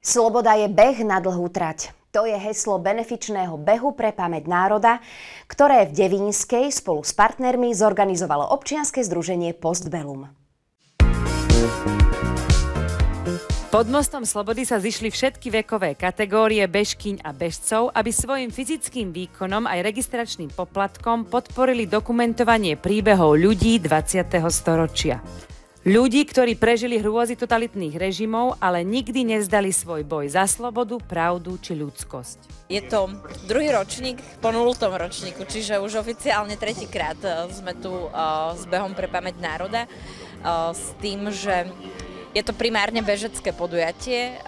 Sloboda je beh na dlhú trať. To je heslo benefičného behu pre pamäť národa, ktoré v Devínskej spolu s partnermi zorganizovalo občianske združenie Postbellum. Pod mostom Slobody sa zišli všetky vekové kategórie bežkyň a bežcov, aby svojim fyzickým výkonom aj registračným poplatkom podporili dokumentovanie príbehov ľudí 20. storočia. Ľudí, ktorí prežili hrôzy totalitných režimov, ale nikdy nevzdali svoj boj za slobodu, pravdu či ľudskosť. Je to druhý ročník po 0. ročníku, čiže už oficiálne tretíkrát sme tu s behom pre pamäť národa, s tým, že je to primárne bežecké podujatie,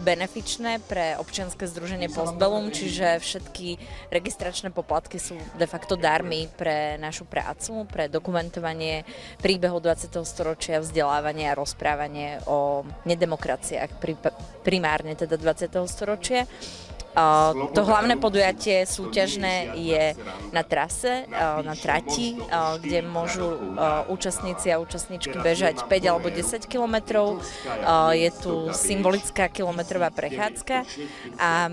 benefičné pre občianske združenie Postbellum, čiže všetky registračné poplatky sú de facto darmi pre našu prácu, pre dokumentovanie príbehov 20. storočia, vzdelávanie a rozprávanie o nedemokraciách, primárne teda 20. storočia. To hlavné podujatie súťažné je na trase, na trati, kde môžu účastníci a účastníčky bežať 5 alebo 10 kilometrov. Je tu symbolická kilometrová prechádzka a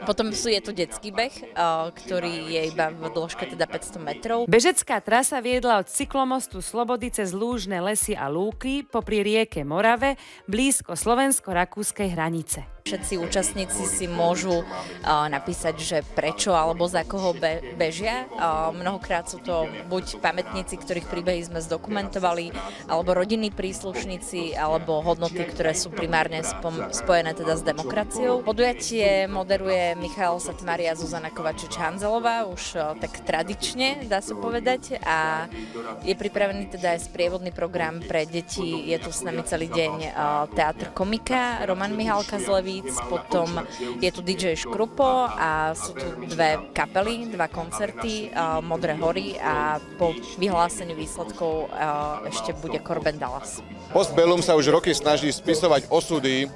potom je tu detský beh, ktorý je iba v dĺžke teda 500 metrov. Bežecká trasa viedla od cyklomostu Slobody cez lúžne lesy a lúky popri rieke Morave blízko slovensko-rakúskej hranice. Všetci účastníci si môžu napísať, že prečo alebo za koho bežia. Mnohokrát sú to buď pamätníci, ktorých príbehy sme zdokumentovali, alebo rodinní príslušníci, alebo hodnoty, ktoré sú primárne spojené teda s demokraciou. Podujatie moderuje Michal Satmári a Zuzana Kovačič-Hanzelová, už tak tradične, dá sa povedať, a je pripravený teda aj sprievodný program pre deti. Je tu s nami celý deň Teatr komika, Roman Mihalka z Levíc, potom je tu DJ Škrupo a sú tu dve kapely, dva koncerty, Modré hory, a po vyhlásení výsledkov ešte bude Korben Dallas. Postbellum sa už roky snaží spisovať osudy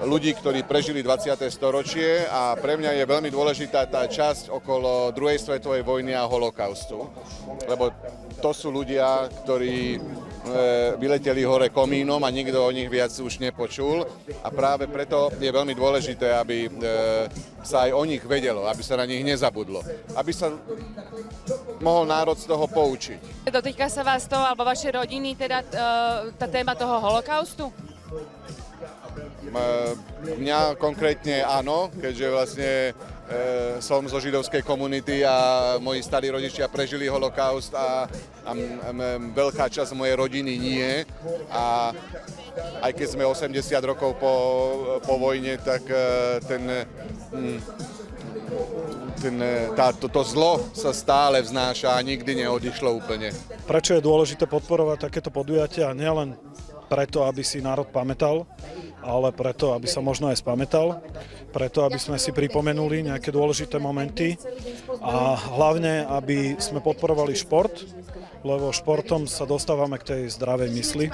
ľudí, ktorí prežili 20. storočie, a pre mňa je veľmi dôležitá tá časť okolo druhej svetovej vojny a holokaustu, lebo to sú ľudia, ktorí vyleteli hore komínom a nikto o nich viac už nepočul, a práve preto je veľmi dôležité, aby sa aj o nich vedelo, aby sa na nich nezabudlo, aby sa mohol národ z toho poučiť. Dotýka sa vás toho, alebo vašej rodiny, teda tá téma toho holokaustu? Mňa konkrétne áno, keďže vlastne som zo židovskej komunity a moji starí rodičia prežili holokaust a veľká časť mojej rodiny nie. A aj keď sme 80 rokov po vojne, tak to zlo sa stále vznáša a nikdy neodišlo úplne. Prečo je dôležité podporovať takéto podujatia? Nielen preto, aby si národ pamätal, ale preto, aby sa možno aj spamätal, preto, aby sme si pripomenuli nejaké dôležité momenty a hlavne, aby sme podporovali šport, lebo športom sa dostávame k tej zdravej mysli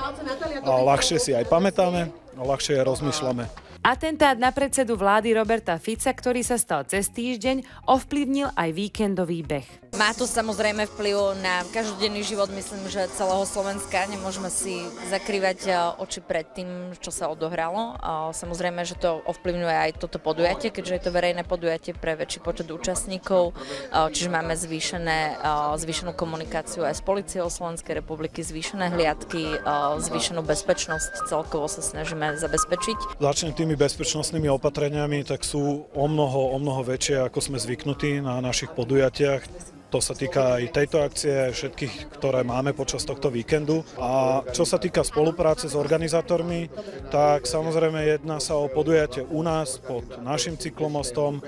a ľahšie si aj pamätáme a ľahšie aj rozmýšľame. Atentát na predsedu vlády Roberta Fica, ktorý sa stal cez týždeň, ovplyvnil aj víkendový beh. Má to samozrejme vplyv na každodenný život, myslím, že celého Slovenska. Nemôžeme si zakrývať oči pred tým, čo sa odohralo. Samozrejme, že to ovplyvňuje aj toto podujatie, keďže je to verejné podujatie pre väčší počet účastníkov. Čiže máme zvýšenú komunikáciu aj s políciou Slovenskej republiky, zvýšené hliadky, zvýšenú bezpečnosť celkovo sa snažíme zabezpečiť. Začnem tými bezpečnostnými opatreniami, tak sú o mnoho väčšie, ako sme zvyknutí na našich podujatiach. To sa týka aj tejto akcie, všetkých, ktoré máme počas tohto víkendu. A čo sa týka spolupráce s organizátormi, tak samozrejme jedná sa o podujatie u nás pod našim cyklomostom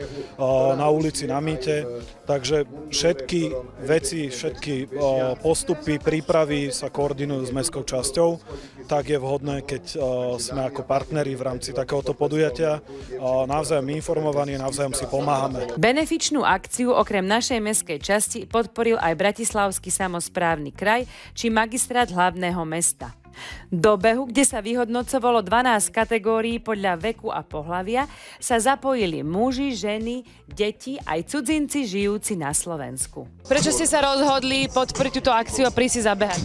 na ulici na Mýte. Takže všetky veci, všetky postupy, prípravy sa koordinujú s mestskou časťou. Tak je vhodné, keď sme ako partneri v rámci takéhoto podujatia navzájom informovaní, navzájom si pomáhame. Benefičnú akciu okrem našej mestskej časti podporil aj Bratislavský samosprávny kraj či magistrát hlavného mesta. Do behu, kde sa vyhodnocovalo 12 kategórií podľa veku a pohlavia, sa zapojili muži, ženy, deti aj cudzinci žijúci na Slovensku. Prečo ste sa rozhodli podporiť túto akciu a prísť si zabehať?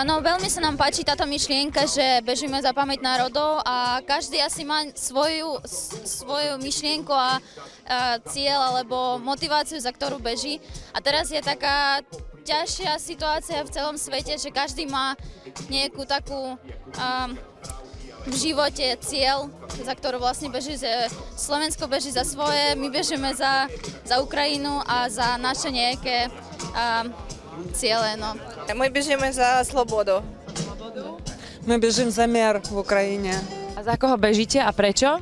No veľmi sa nám páči táto myšlienka, že bežíme za pamäť národov a každý asi má svoju myšlienku a cieľ alebo motiváciu, za ktorú beží. A teraz je taká ťažšia situácia v celom svete, že každý má nejakú takú v živote cieľ, za ktorú vlastne beží. Slovensko beží za svoje, my bežíme za Ukrajinu a za naše nejaké ciele. No. My bežíme za slobodu. My bežím za mier v Ukrajine. A za koho bežíte a prečo?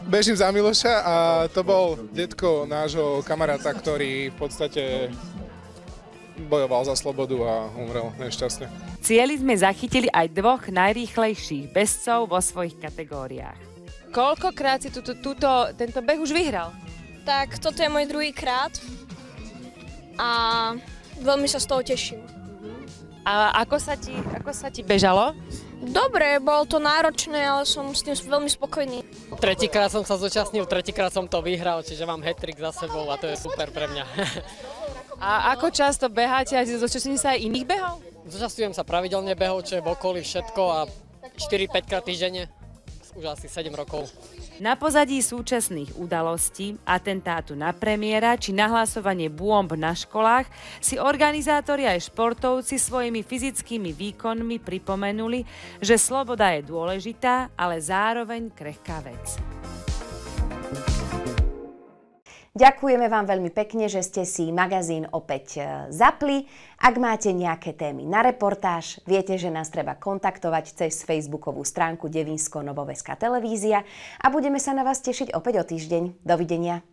Bežím za Miloša a to bol detko nášho kamaráta, ktorý v podstate bojoval za slobodu a umrel nešťastne. Cieli sme zachytili aj 2 najrýchlejších bežcov vo svojich kategóriách. Koľkokrát si tento beh už vyhral? Tak toto je môj druhý krát a veľmi sa z toho teším. A ako sa ti bežalo? Dobre, bolo to náročné, ale som s tým veľmi spokojný. Tretíkrát som sa zúčastnil, tretíkrát som to vyhral, čiže mám hat-trick za sebou a to je super pre mňa. A ako často beháte a zúčastňujete sa aj iných behov? Zúčastňujem sa pravidelne behov, čo je v okolí všetko a 4-5 krát týždenne, už asi 7 rokov. Na pozadí súčasných udalostí, atentátu na premiéra či nahlasovanie bômb na školách si organizátori aj športovci svojimi fyzickými výkonmi pripomenuli, že sloboda je dôležitá, ale zároveň krehká vec. Ďakujeme vám veľmi pekne, že ste si magazín opäť zapli. Ak máte nejaké témy na reportáž, viete, že nás treba kontaktovať cez facebookovú stránku Devínsko Novoveska televízia a budeme sa na vás tešiť opäť o týždeň. Dovidenia.